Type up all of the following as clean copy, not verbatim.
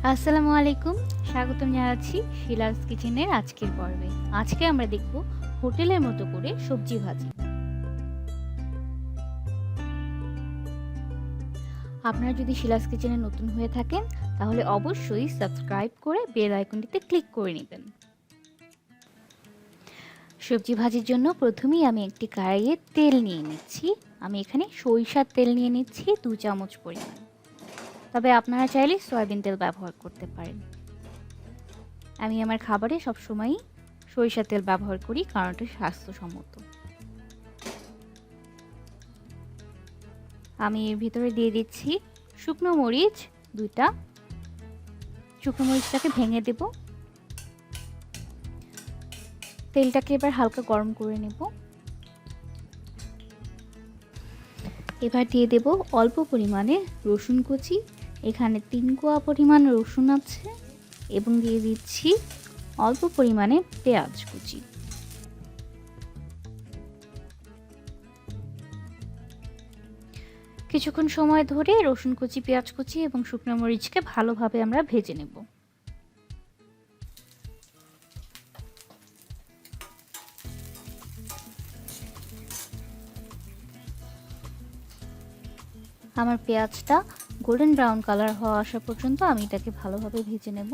আসসালামু আলাইকুম। স্বাগতম জানাচ্ছি শিলাস কিচেনের আজকের পর্বে। আজকে আমরা দেখব হোটেলের মতো করে সবজি ভাজি। আপনারা যদি শিলাস কিচেনে নতুন হয়ে থাকেন তাহলে অবশ্যই সাবস্ক্রাইব করে বেল আইকনটিতে ক্লিক করে নেবেন। সবজি ভাজির জন্য প্রথমেই আমি একটি কড়াইয়ে তেল নিয়ে নিচ্ছি। আমি এখানে সরিষার তেল নিয়ে নিচ্ছি 2 চামচ পরিমাণ। তবে আপনারা চাইলে সয়াবিন তেল ব্যবহার করতে পারেন। আমি আমার খাবারে সবসময়ই সরিষার তেল ব্যবহার করি কারণ এটা স্বাস্থ্যসম্মত। আমি এর ভিতরে দিয়ে দিচ্ছি শুকনো মরিচ 2টা। শুকনো মরিচটাকে ভেঙে দেব। তেলটাকে এবার হালকা গরম করে নেব। এবার দিয়ে দেব অল্প পরিমাণে রসুন কুচি। এখানে 3 কোয়া পরিমাণ রসুন আছে এবং দিয়ে দিচ্ছি অল্প পরিমাণে পেঁয়াজ কুচি। কিছুক্ষণ সময় ধরে রসুন কুচি, পেঁয়াজ কুচি এবং শুকনো মরিচকে ভালোভাবে আমরা ভেজে নেব। আমার পেঁয়াজটা গোল্ডেন ব্রাউন কালার হওয়া আসা পর্যন্ত আমি এটাকে ভালোভাবে ভেজে নেব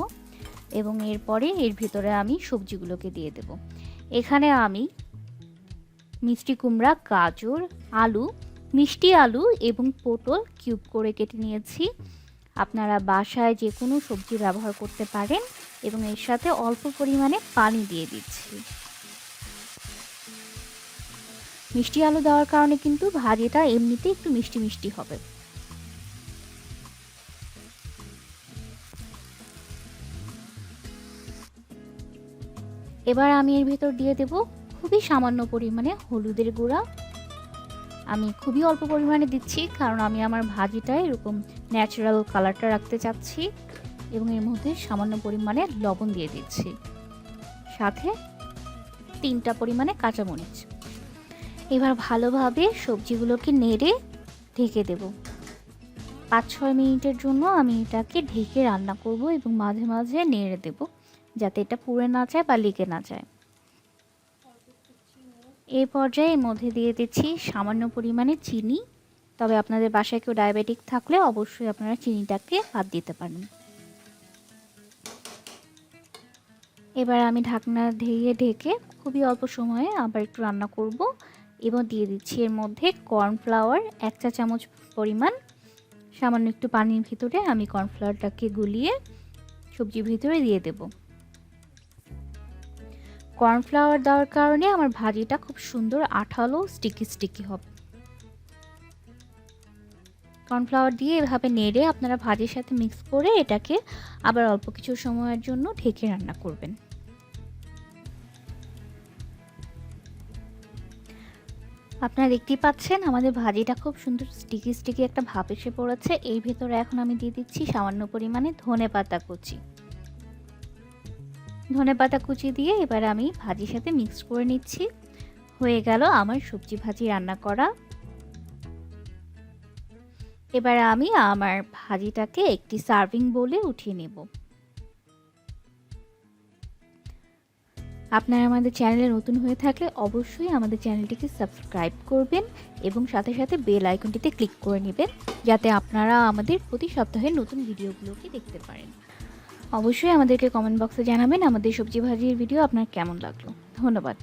এবং এরপরে এর ভিতরে আমি সবজিগুলোকে দিয়ে দেব। এখানে আমি মিষ্টি কুমড়া, গাজর, আলু, মিষ্টি আলু এবং পটল কিউব করে কেটে নিয়েছি। আপনারা বাসায় যে কোনো সবজি ব্যবহার করতে পারেন এবং এর সাথে অল্প পরিমাণে পানি দিয়ে দিচ্ছি। মিষ্টি আলু দেওয়ার কারণে কিন্তু ভাজিটা এমনিতেই একটু মিষ্টি মিষ্টি হবে। এবার আমি এর ভিতর দিয়ে দেব খুবই সামান্য পরিমাণে হলুদের গুঁড়া। আমি খুবই অল্প পরিমাণে দিচ্ছি কারণ আমি আমার ভাজিটা এরকম ন্যাচারাল কালারটা রাখতে চাচ্ছি এবং এর মধ্যে সামান্য পরিমাণে লবণ দিয়ে দিচ্ছি, সাথে 3টা পরিমাণে কাঁচামরিচ। এবার ভালোভাবে সবজিগুলোকে নেড়ে ঢেকে দেব। 5-6 মিনিটের জন্য আমি এটাকে ঢেকে রান্না করব এবং মাঝে মাঝে নেড়ে দেব যাতে এটা পুড়ে না যায় বা লেগে না যায়। এই পর্যায়ে এর মধ্যে দিয়ে দিচ্ছি সামান্য পরিমাণে চিনি। তবে আপনাদের বাসায় কেউ ডায়াবেটিক থাকলে অবশ্যই আপনারা চিনিটাকে বাদ দিতে পারেন। এবার আমি ঢাকনা দিয়ে ঢেকে খুবই অল্প সময়ে আবার একটু রান্না করব এবং দিয়ে দিচ্ছি এর মধ্যে কর্নফ্লাওয়ার 1 চা চামচ পরিমাণ। সামান্য একটু পানির ভিতরে আমি কর্নফ্লাওয়ারটাকে গুলিয়ে সবজির ভিতরে দিয়ে দেব। কর্নফ্লাওয়ার দেওয়ার কারণে আমার ভাজিটা খুব সুন্দর আঠালো স্টিকি হবে। কর্নফ্লাওয়ার দিয়ে এভাবে নেড়ে আপনারা ভাজির সাথে মিক্স করে এটাকে আবার অল্প কিছু সময়ের জন্য ঢেকে রান্না করবেন। আপনারা দেখতেই পাচ্ছেন আমাদের ভাজিটা খুব সুন্দর স্টিকি একটা ভাব এসে পড়েছে। এর ভিতরে এখন আমি দিয়ে দিচ্ছি সামান্য পরিমাণে ধনেপাতা কুচি। ধনেপাতা কুচি দিয়ে এবার আমি ভাজির সাথে মিক্স করে নিচ্ছি। হয়ে গেল আমার সবজি ভাজি রান্না করা। এবার আমি আমার ভাজিটাকে একটি সার্ভিং বোলে উঠিয়ে নেব। আপনারা আমাদের চ্যানেলে নতুন হয়ে থাকলে অবশ্যই আমাদের চ্যানেলটিকে সাবস্ক্রাইব করবেন এবং সাথে সাথে বেল আইকনটিতে ক্লিক করে নেবেন যাতে আপনারা আমাদের প্রতি সপ্তাহের নতুন ভিডিওগুলোকে দেখতে পারেন। অবশ্যই আমাদেরকে কমেন্ট বক্সে জানাবেন আমাদের সবজি ভাজির ভিডিও আপনার কেমন লাগলো। ধন্যবাদ।